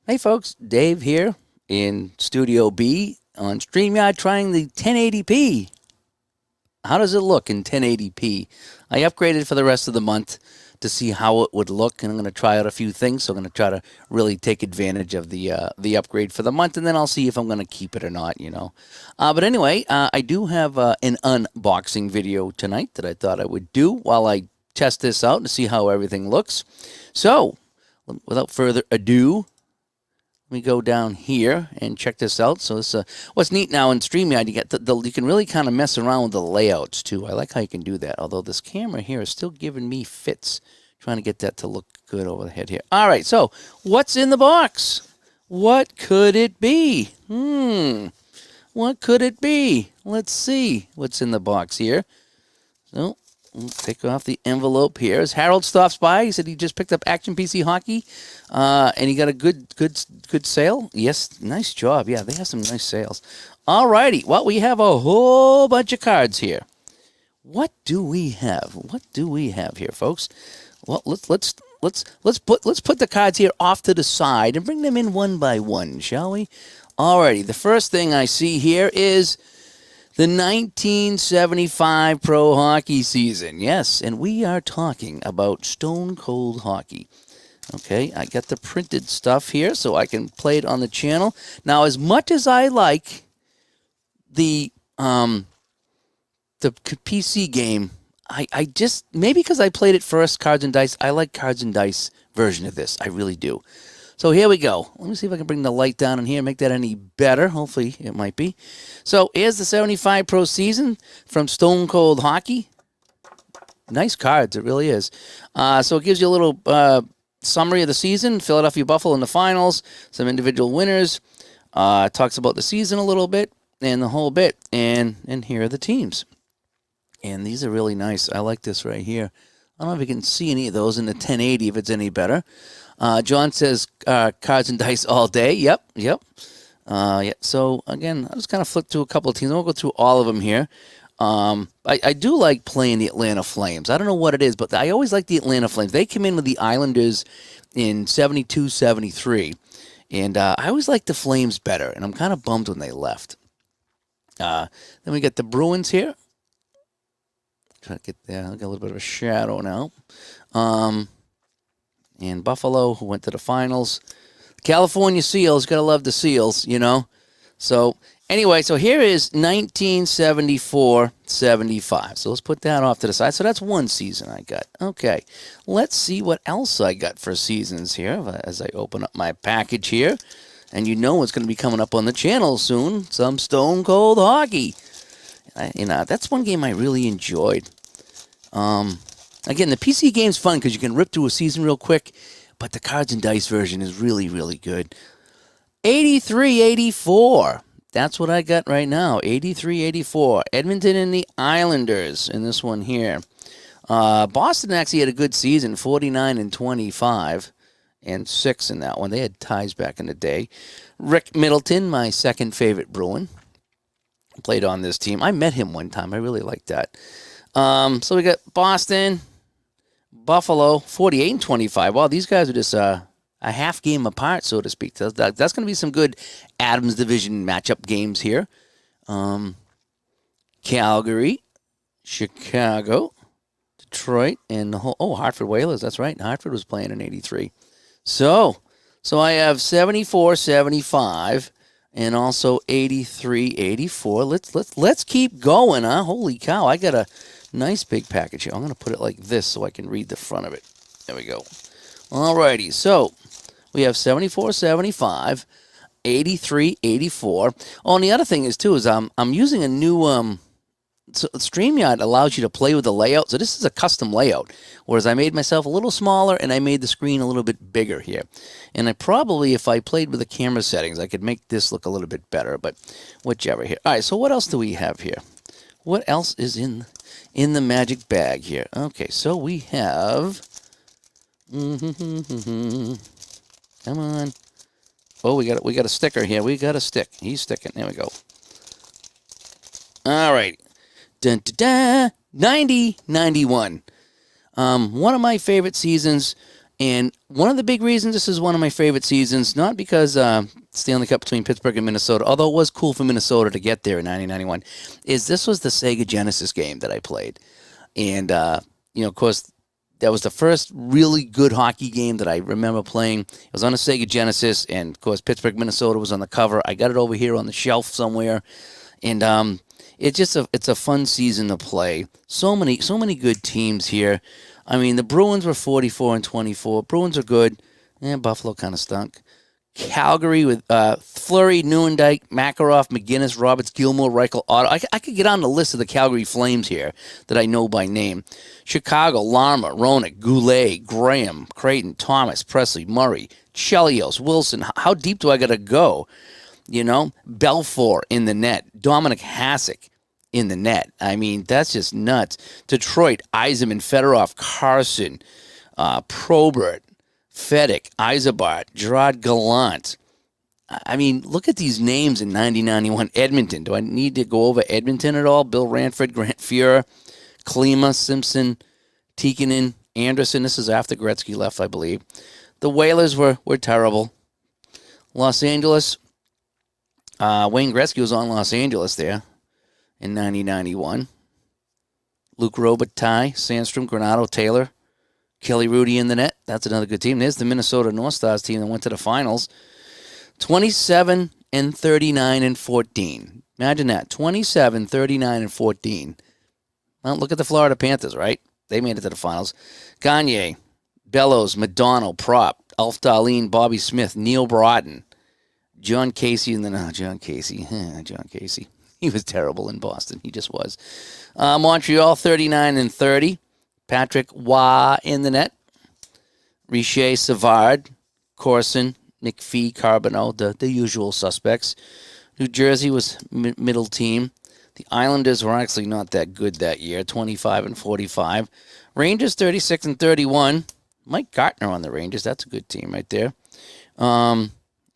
Hey folks, Dave here in Studio B on Streamyard trying the 1080p. How does it look in 1080p? I upgraded for the rest of the month to see how it would look, and I'm going to try out a few things. So I'm going to try to really take advantage of the upgrade for the month, and then I'll see if I'm going to keep it or not. But anyway, I do have an unboxing video tonight that I thought I would do while I test this out to see how everything looks. So without further ado, let me go down here and check this out. So this, what's neat now in StreamYard, you get you can really kind of mess around with the layouts too. I like how you can do that. Although this camera here is still giving me fits, trying to get that to look good over the head here. All right, so what's in the box? What could it be? What could it be? Let's see what's in the box here. So we'll take off the envelope here. As Harold stops by, he said he just picked up Action PC Hockey, and he got a good sale. Yes, nice job. Yeah, they have some nice sales. All righty. Well, we have a whole bunch of cards here. What do we have? What do we have here, folks? Well, let's put the cards here off to the side and bring them in one by one, shall we? All righty. The first thing I see here is the 1975 pro hockey season. Yes, and we are talking about Stone Cold Hockey. Okay, I got the printed stuff here so I can play it on the channel. Now, as much as I like the PC game, I just, maybe because I played it first, Cards and Dice, I like Cards and Dice version of this. I really do. So here we go. Let me see if I can bring the light down in here and make that any better. Hopefully it might be. So here's the 75 Pro season from Stone Cold Hockey. Nice cards, it really is. So it gives you a little summary of the season. Philadelphia Buffalo in the finals. Some individual winners. Talks about the season a little bit and the whole bit. And here are the teams. And these are really nice. I like this right here. I don't know if you can see any of those in the 1080 if it's any better. John says Cards and Dice all day. Yep. Yeah. So, again, I just kind of flipped through a couple of teams. I won't go through all of them here. I do like playing the Atlanta Flames. I don't know what it is, but I always like the Atlanta Flames. They came in with the Islanders in 72, 73. And I always liked the Flames better, and I'm kind of bummed when they left. Then we got the Bruins here. Try to get there. I got a little bit of a shadow now. And Buffalo, who went to the finals. California Seals, gotta love the Seals, So, anyway, so here is 1974-75. So let's put that off to the side. So that's one season I got. Okay, let's see what else I got for seasons here as I open up my package here. And you know what's going to be coming up on the channel soon. Some Stone Cold Hockey. That's one game I really enjoyed. Again, the PC game's fun because you can rip through a season real quick, but the Cards and Dice version is really, really good. 83-84. That's what I got right now. 83-84. Edmonton and the Islanders in this one here. Boston actually had a good season, 49-25 and 6 in that one. They had ties back in the day. Rick Middleton, my second favorite Bruin, played on this team. I met him one time. I really liked that. So we got Boston, Buffalo, 48-25. Wow, these guys are just a half game apart, so to speak. That's going to be some good Adams Division matchup games here. Calgary, Chicago, Detroit, and the whole... Oh, Hartford Whalers, that's right. Hartford was playing in 83. So I have 74-75 and also 83-84. Let's keep going, huh? Holy cow, I got a nice big package here. I'm going to put it like this so I can read the front of it. There we go. Alrighty, so we have 74-75, 83-84. Oh, and the other thing is, too, is I'm using a new... So StreamYard allows you to play with the layout. So this is a custom layout, whereas I made myself a little smaller and I made the screen a little bit bigger here. And I probably, if I played with the camera settings, I could make this look a little bit better, but whichever here. All right, so what else do we have here? What else is in the magic bag here? Okay, so we have... Come on. Oh, we got a sticker here. We got a stick. He's sticking. There we go. All right. Dun, dun, dun, 90-91. One of my favorite seasons And one of the big reasons this is one of my favorite seasons, not because Stanley Cup between Pittsburgh and Minnesota, although it was cool for Minnesota to get there in 1991, is this was the Sega Genesis game that I played. And, of course, that was the first really good hockey game that I remember playing. It was on a Sega Genesis, and, of course, Pittsburgh, Minnesota was on the cover. I got it over here on the shelf somewhere. And it's a fun season to play. So many good teams here. I mean, the Bruins were 44-24. Bruins are good. Buffalo kind of stunk. Calgary with Fleury, Neuendijk, Makarov, McGinnis, Roberts, Gilmore, Reichel, Otto. I could get on the list of the Calgary Flames here that I know by name. Chicago, Larmer, Roenick, Goulet, Graham, Creighton, Thomas, Presley, Murray, Chelios, Wilson. How deep do I got to go? Belfour in the net. Dominic Hasek in the net. I mean, that's just nuts. Detroit, Yzerman, Fedorov, Carson, Probert, Fedek, Eisenbart, Gerard Gallant. I mean, look at these names in 1991. Edmonton. Do I need to go over Edmonton at all? Bill Ranford, Grant Fuhrer, Klima, Simpson, Tikkanen, Anderson. This is after Gretzky left, I believe. The Whalers were terrible. Los Angeles. Wayne Gretzky was on Los Angeles there in 1991. Luke Robitaille, Sandstrom, Granato, Taylor, Kelly Rudy in the net. That's another good team. There's the Minnesota North Stars team that went to the finals. 27-39-14. Imagine that. 27-39-14. Well, look at the Florida Panthers, right? They made it to the finals. Gagne, Bellows, Madonna, Prop, Alf Darlene, Bobby Smith, Neil Broughton, John Casey, and then John Casey. John Casey. He was terrible in Boston. He just was. Montreal, 39-30. Patrick Waugh in the net. Richer, Savard, Corson, McPhee, Carbonneau, the usual suspects. New Jersey was middle team. The Islanders were actually not that good that year, 25-45. Rangers, 36-31. Mike Gartner on the Rangers. That's a good team right there.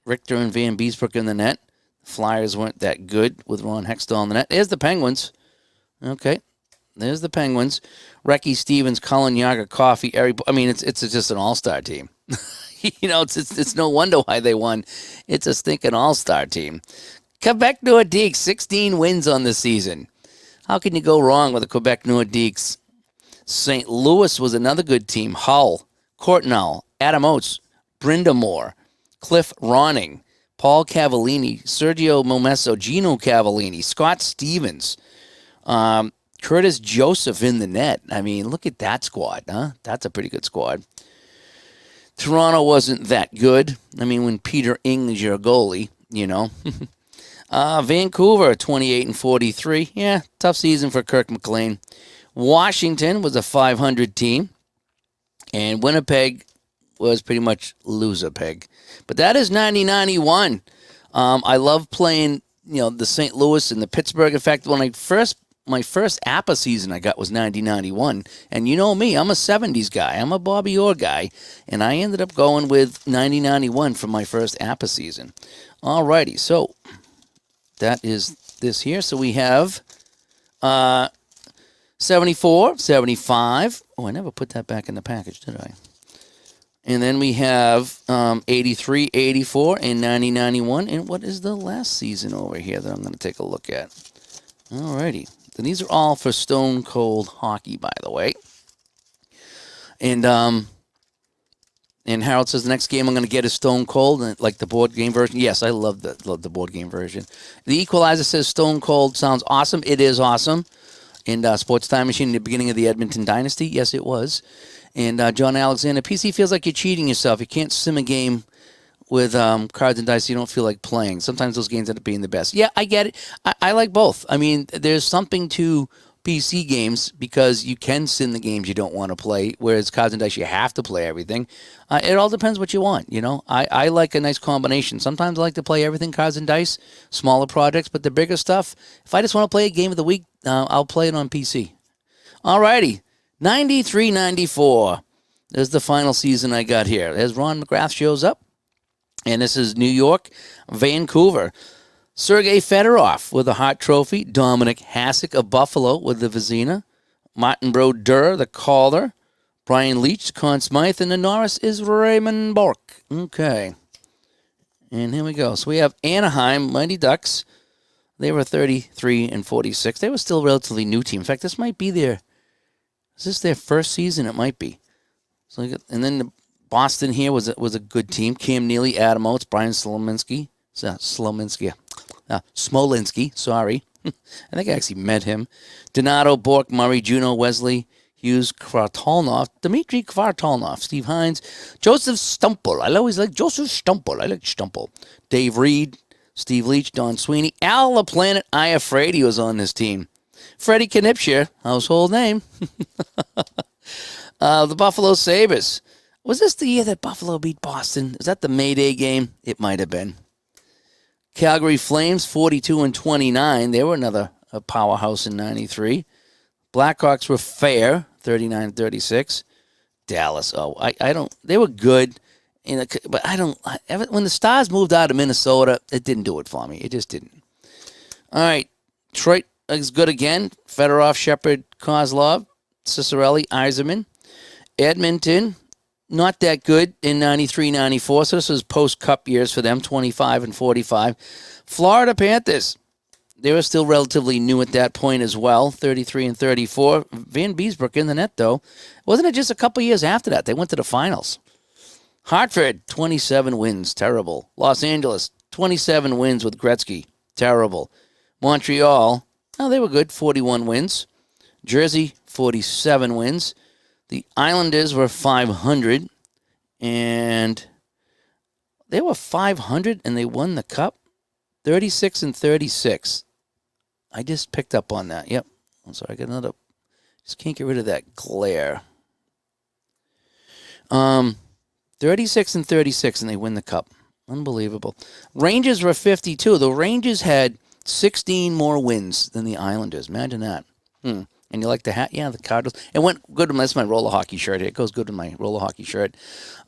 Richter and Van Beesbrook in the net. Flyers weren't that good with Ron Hextall in the net. There's the Penguins. Okay. There's the Penguins. Recchi, Stevens, Cullen, Yager, Coffey, Eric. I mean, it's just an all-star team. It's no wonder why they won. It's a stinking all-star team. Quebec Nordiques, 16 wins on the season. How can you go wrong with the Quebec Nordiques? St. Louis was another good team. Hull, Courtnall, Adam Oates, Brindamore, Cliff Ronning, Paul Cavallini, Sergio Momesso, Gino Cavallini, Scott Stevens, Curtis Joseph in the net. I mean, look at that squad, huh? That's a pretty good squad. Toronto wasn't that good. I mean, when Peter Ing is your goalie, Vancouver, 28-43. Yeah, tough season for Kirk McLean. Washington was a 500 team. And Winnipeg was pretty much loser peg. But that is 90-91. I love playing, the St. Louis and the Pittsburgh. In fact, my first APA season I got was 90-91. And you know me, I'm a 70s guy. I'm a Bobby Orr guy. And I ended up going with 90-91 for my first APA season. All righty, so that is this here. So we have 74, 75. Oh, I never put that back in the package, did I? And then we have 83, 84, and 90-91. And what is the last season over here that I'm going to take a look at? All righty. And these are all for Stone Cold Hockey, by the way. And Harold says the next game I'm going to get is Stone Cold, like the board game version. Yes, I love the board game version. The Equalizer says Stone Cold sounds awesome. It is awesome. And Sports Time Machine in the beginning of the Edmonton Dynasty. Yes, it was. And John Alexander, PC feels like you're cheating yourself. You can't sim a game with cards and dice you don't feel like playing. Sometimes those games end up being the best. Yeah, I get it. I like both. I mean, there's something to PC games because you can sim the games you don't want to play, whereas cards and dice, you have to play everything. It all depends what you want, I like a nice combination. Sometimes I like to play everything cards and dice, smaller projects, but the bigger stuff, if I just want to play a game of the week, I'll play it on PC. All righty. 93-94. There's the final season I got here. As Ron McGrath shows up. And this is New York, Vancouver. Sergei Fedorov with the Hart Trophy. Dominic Hasek of Buffalo with the Vezina. Martin Brodeur, the Calder. Brian Leach, Conn Smythe, and the Norris is Raymond Bork. Okay. And here we go. So we have Anaheim, Mighty Ducks. They were 33 and 46. They were still a relatively new team. In fact, this might be their... Is this their first season? It might be. So, and then the Boston here was a good team. Cam Neely, Adam Oates, Brian Smolinski, sorry. I think I actually met him. Donato, Bork, Murray, Juno, Wesley, Hughes, Kvartalnov, Dmitry Kvartalnov, Steve Hines, Joseph Stumple. I always like Joseph Stumple. I like Stumple. Dave Reed, Steve Leach, Don Sweeney, Al LaPlanet, Aya Frady was on this team. Freddie Knipscher, household name. The Buffalo Sabres. Was this the year that Buffalo beat Boston? Is that the May Day game? It might have been. Calgary Flames, 42 and 29. They were another powerhouse in 93. Blackhawks were fair, 39-36. Dallas, I don't. They were good, but I don't. When the Stars moved out of Minnesota, it didn't do it for me. It just didn't. All right, Detroit is good again. Fedorov, Shepard, Kozlov, Cicerelli, Yzerman. Edmonton, not that good in 93-94, so this was post-Cup years for them, 25 and 45. Florida Panthers, they were still relatively new at that point as well, 33 and 34. Van Beesbrook in the net, though. Wasn't it just a couple years after that? They went to the finals. Hartford, 27 wins, terrible. Los Angeles, 27 wins with Gretzky, terrible. Montreal, they were good, 41 wins. Jersey, 47 wins. The Islanders were 500, and they were 500, and they won the Cup, 36 and 36. I just picked up on that. Yep. I'm sorry, I got another. Just can't get rid of that glare. 36 and 36, and they win the Cup. Unbelievable. Rangers were 52. The Rangers had 16 more wins than the Islanders. Imagine that. And you like the hat? Yeah, the Cardinals. It went good with that's my roller hockey shirt. It goes good with my roller hockey shirt.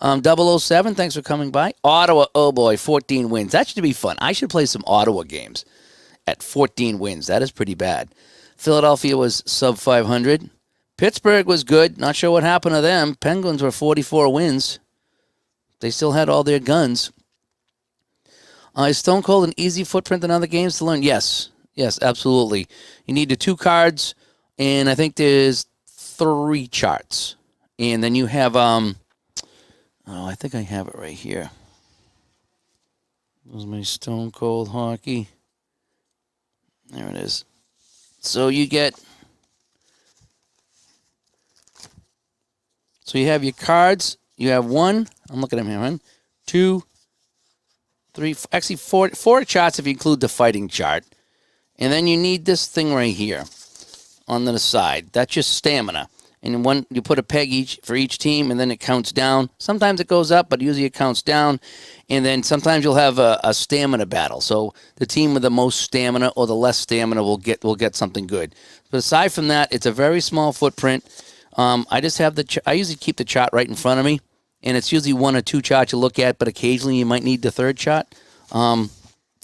007, thanks for coming by. Ottawa, oh boy, 14 wins. That should be fun. I should play some Ottawa games at 14 wins. That is pretty bad. Philadelphia was sub 500. Pittsburgh was good. Not sure what happened to them. Penguins were 44 wins. They still had all their guns. Is Stone Cold an easy footprint in other games to learn? Yes. Yes, absolutely. You need the 2 cards. And I think there's 3 charts. And then you have, I think I have it right here. There's my Stone Cold Hockey. There it is. So you have your cards. You have 1, I'm looking at him here, 1, 2, 3, actually 4 charts if you include the fighting chart. And then you need this thing right here. On the side. That's just stamina. And one, you put a peg for each team, and then it counts down. Sometimes it goes up, but usually it counts down. And then sometimes you'll have a stamina battle. So the team with the most stamina or the less stamina will get something good. But aside from that, it's a very small footprint. I just have I usually keep the chart right in front of me, and it's usually 1 or 2 charts you look at, but occasionally you might need the 3rd chart. And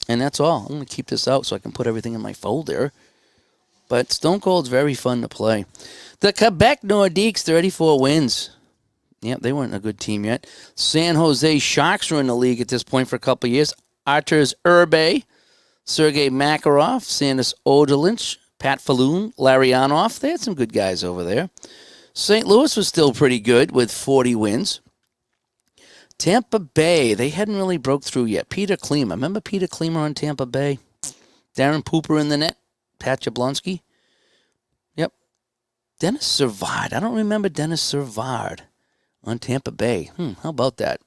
that's all. I'm going to keep this out so I can put everything in my folder. But Stone Cold's very fun to play. The Quebec Nordiques, 34 wins. Yep, they weren't a good team yet. San Jose Sharks were in the league at this point for a couple of years. Arturs Urbe, Sergei Makarov, Sandis Odelinch, Pat Falloon, Larionov. They had some good guys over there. St. Louis was still pretty good with 40 wins. Tampa Bay, they hadn't really broke through yet. Peter Klima. Remember Peter Klima on Tampa Bay? Darren Pooper in the net. Pat Jablonski. Yep. Dennis Servard. I don't remember Dennis Servard on Tampa Bay. How about that?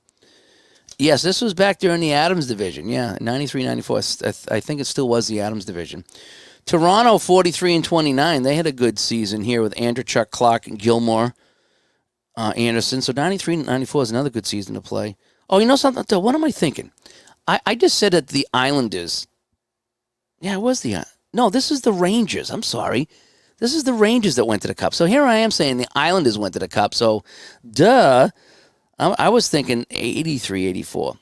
Yes, this was back during the Adams division. Yeah, 93-94. I think it still was the Adams division. Toronto, 43 and 29. They had a good season here with Andrechuk, Clark, and Gilmore, Anderson. So 93-94 is another good season to play. Oh, you know something? What am I thinking? I just said that the Islanders. Yeah, it was the... No, this is the Rangers. I'm sorry. This is the Rangers that went to the Cup. So here I am saying the Islanders went to the Cup. So, duh. I was thinking 83, 84.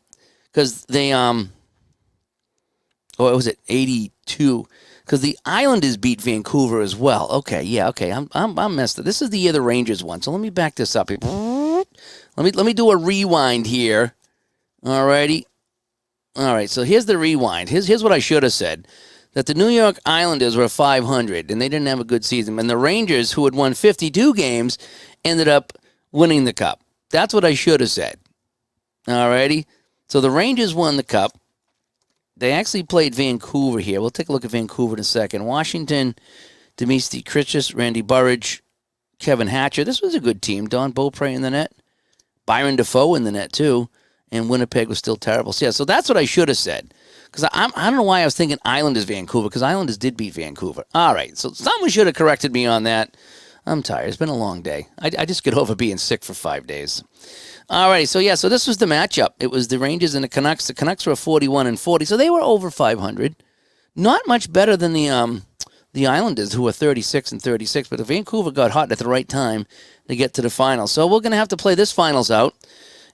Because they, what was it, 82. because the Islanders beat Vancouver as well. Okay, yeah, okay. I'm messed up. This is the year the Rangers won. So let me back this up here. Let me do a rewind here. Alrighty. All right. So here's the rewind. Here's what I should have said. That the New York Islanders were 500 and they didn't have a good season. And the Rangers, who had won 52 games, ended up winning the cup. That's what I should have said. Alrighty. So the Rangers won the cup. They actually played Vancouver here. We'll take a look at Vancouver in a second. Washington, Dmitry Krejci, Randy Burridge, Kevin Hatcher. This was a good team. Don Beaupre in the net. Byron Defoe in the net, too. And Winnipeg was still terrible. So, yeah, so that's what I should have said. Because I don't know why I was thinking Islanders Vancouver, because Islanders did beat Vancouver. All right, so someone should have corrected me on that. I'm tired. It's been a long day. I just get over being sick for 5 days. All right, so yeah, so this was the matchup. It was the Rangers and the Canucks. The Canucks were 41-40, so they were over 500. Not much better than the Islanders, who were 36-36, but the Vancouver got hot at the right time to get to the finals. So we're going to have to play this finals out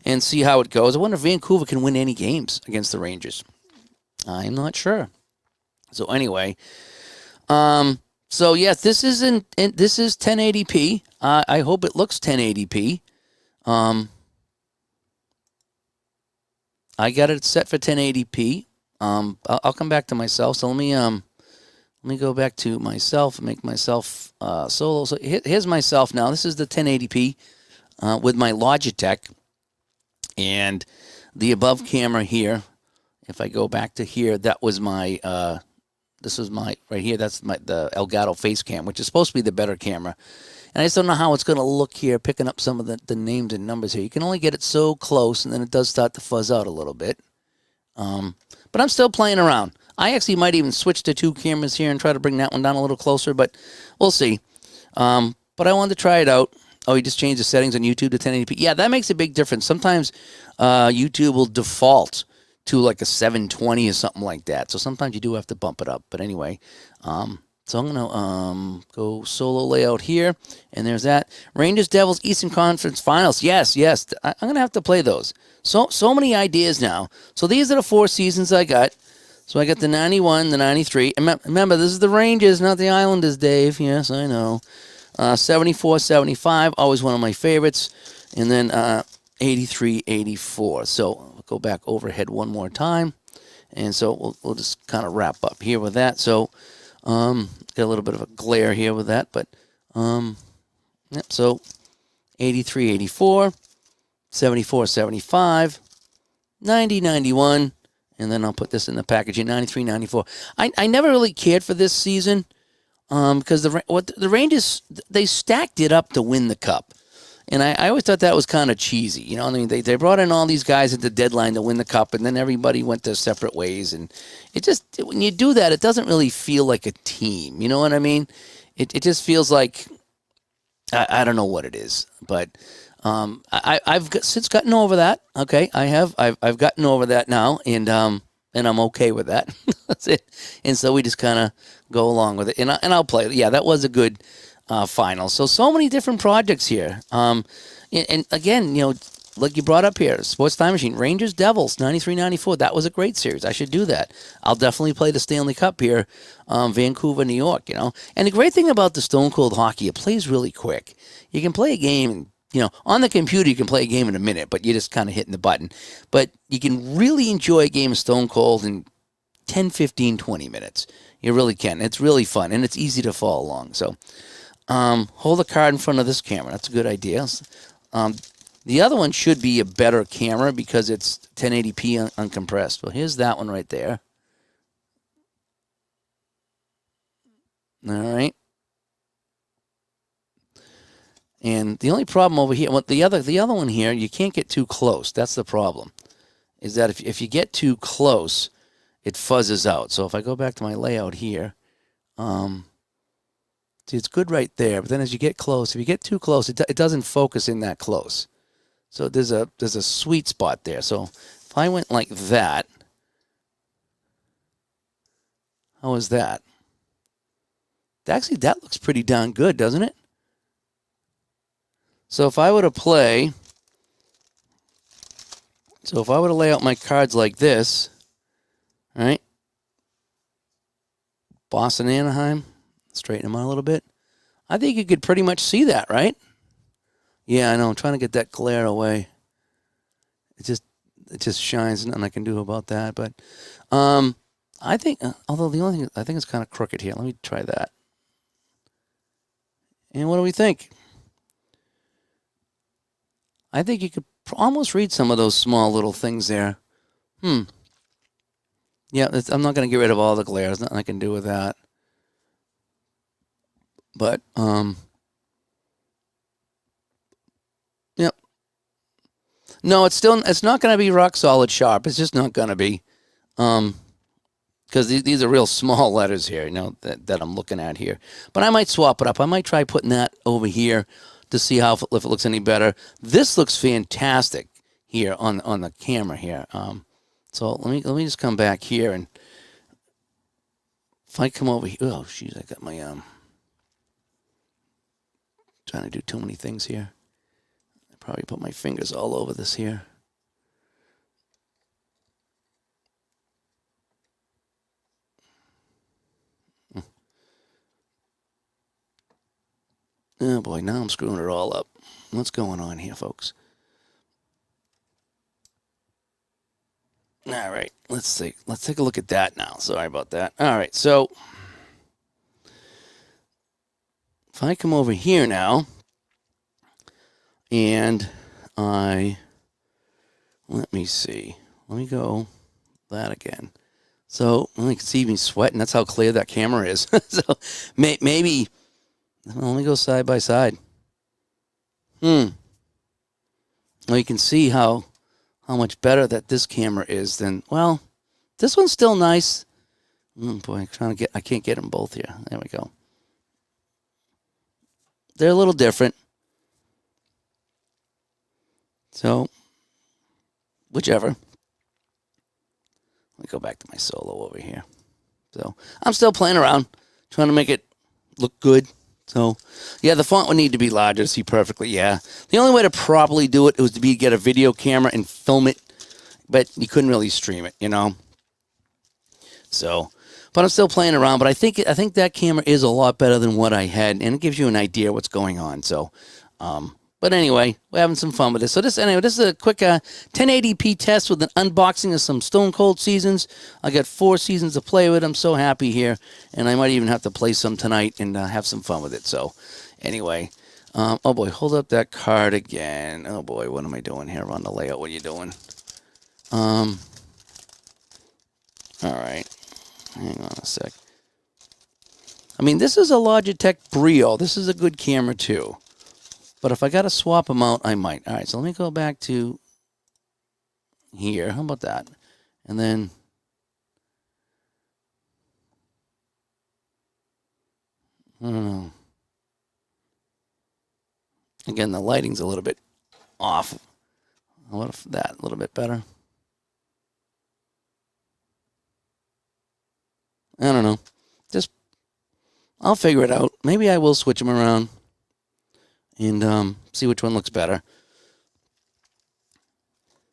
and see how it goes. I wonder if Vancouver can win any games against the Rangers. I'm not sure. So anyway, so yes, this is 1080p. I hope it looks 1080p. I got it set for 1080p. I'll come back to myself. So let me go back to myself and make myself solo. So here's myself now. This is the 1080p with my Logitech and the above camera here. If I go back to here, that was my. This was my right here. That's the Elgato face cam, which is supposed to be the better camera. And I just don't know how it's going to look here, picking up some of the names and numbers here. You can only get it so close, and then it does start to fuzz out a little bit. But I'm still playing around. I actually might even switch to 2 cameras here and try to bring that one down a little closer, but we'll see. But I wanted to try it out. Oh, you just changed the settings on YouTube to 1080p. Yeah, that makes a big difference. Sometimes YouTube will default to like a 720 or something like that. So sometimes you do have to bump it up. But anyway, so I'm going to go solo layout here. And there's that. Rangers, Devils, Eastern Conference Finals. Yes. I'm going to have to play those. So many ideas now. So these are the 4 seasons I got. So I got the 91, the 93. And remember, this is the Rangers, not the Islanders, Dave. Yes, I know. 74, 75, always one of my favorites. And then 83, 84. So I'll go back overhead one more time. And so we'll just kind of wrap up here with that. So got a little bit of a glare here with that. But, yep, so 83, 84, 74, 75, 90, 91. And then I'll put this in the package in 93, 94. I never really cared for this season because the Rangers, they stacked it up to win the cup. And I always thought that was kind of cheesy. You know, I mean, they brought in all these guys at the deadline to win the cup, and then everybody went their separate ways. And when you do that, it doesn't really feel like a team. You know what I mean? It just feels like, I don't know what it is. But I've since gotten over that. Okay, I've gotten over that now, and I'm okay with that. That's it. And so we just kind of go along with it, and I'll play. Yeah, that was a good final. So many different projects here. And again, you know, like you brought up here, Sports Time Machine, Rangers, Devils, 93, 94. That was a great series. I should do that. I'll definitely play the Stanley Cup here, Vancouver, New York. You know, and the great thing about the Stone Cold Hockey, it plays really quick. You can play a game and, you know, on the computer, you can play a game in a minute, but you're just kind of hitting the button. But you can really enjoy a game of Stone Cold in 10, 15, 20 minutes. You really can. It's really fun, and it's easy to follow along. So hold the card in front of this camera. That's a good idea. The other one should be a better camera because it's 1080p uncompressed. Well, here's that one right there. All right. And the only problem over here, well, the other one here, you can't get too close. That's the problem. Is that if you get too close, it fuzzes out. So if I go back to my layout here, see, it's good right there. But then as you get close, if you get too close, it doesn't focus in that close. So there's a sweet spot there. So if I went like that, how is that? Actually, that looks pretty darn good, doesn't it? So if I were to play, if I were to lay out my cards like this, all right, Boston, Anaheim. Straighten them out a little bit. I think you could pretty much see that, right? Yeah, I know. I'm trying to get that glare away. It just shines. Nothing I can do about that. But I think, although the only thing, I think it's kind of crooked here. Let me try that. And what do we think? I think you could almost read some of those small little things there. Yeah, I'm not going to get rid of all the glare. There's nothing I can do with that. But, yep. No, it's not going to be rock solid sharp. It's just not going to be. Because these are real small letters here, that I'm looking at here. But I might swap it up. I might try putting that over here to see if it looks any better. This looks fantastic here on the camera here. So let me just come back here, and if I come over here, oh jeez, I got my trying to do too many things here. I probably put my fingers all over this here. Oh boy, now I'm screwing it all up. What's going on here, folks? All right, let's see. Let's take a look at that now. Sorry about that. All right, so if I come over here now, and let me see. Let me go that again. So you can see me sweating. That's how clear that camera is. So maybe. Let me go side by side. Well, you can see how much better that this camera is than, well, this one's still nice. Boy, I can't get them both here. There we go. They're a little different. So, whichever. Let me go back to my solo over here. So, I'm still playing around, trying to make it look good. So, yeah, the font would need to be larger to see perfectly, yeah. The only way to properly do it was to get a video camera and film it, but you couldn't really stream it, So, but I'm still playing around, but I think that camera is a lot better than what I had, and it gives you an idea what's going on. So, but anyway, we're having some fun with this. So this is a quick 1080p test with an unboxing of some Stone Cold Seasons. I got 4 seasons to play with. I'm so happy here, and I might even have to play some tonight and have some fun with it. So anyway, oh boy, hold up that card again. Oh boy, what am I doing here on the layout? What are you doing? All right, hang on a sec. I mean, this is a Logitech Brio. This is a good camera too. But if I got to swap them out, I might. All right, so let me go back to here. How about that? And then I don't know. Again, the lighting's a little bit off. What if that a little bit better? I don't know. I'll figure it out. Maybe I will switch them around and see which one looks better.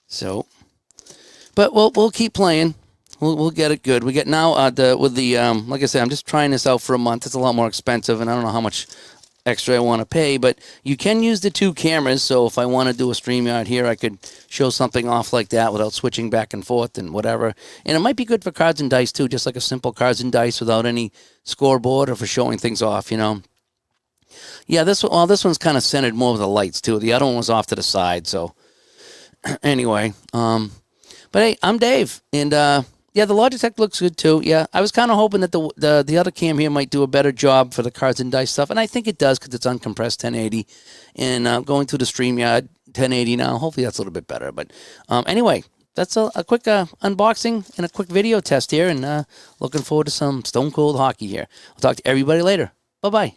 So, but we'll keep playing. We'll get it good. We get now like I said, I'm just trying this out for a month. It's a lot more expensive, and I don't know how much extra I want to pay. But you can use the 2 cameras. So if I want to do a Streamyard here, I could show something off like that without switching back and forth and whatever. And it might be good for cards and dice too, just like a simple cards and dice without any scoreboard or for showing things off. Yeah, this one's kind of centered more with the lights too. The other one was off to the side. So anyway, but hey, I'm Dave, and yeah, the Logitech looks good too. Yeah, I was kind of hoping that the other cam here might do a better job for the cards and dice stuff, and I think it does because it's uncompressed 1080, and going through the StreamYard 1080 now. Hopefully that's a little bit better. But anyway, that's a quick unboxing and a quick video test here, and looking forward to some Stone Cold hockey here. I'll talk to everybody later. Bye bye.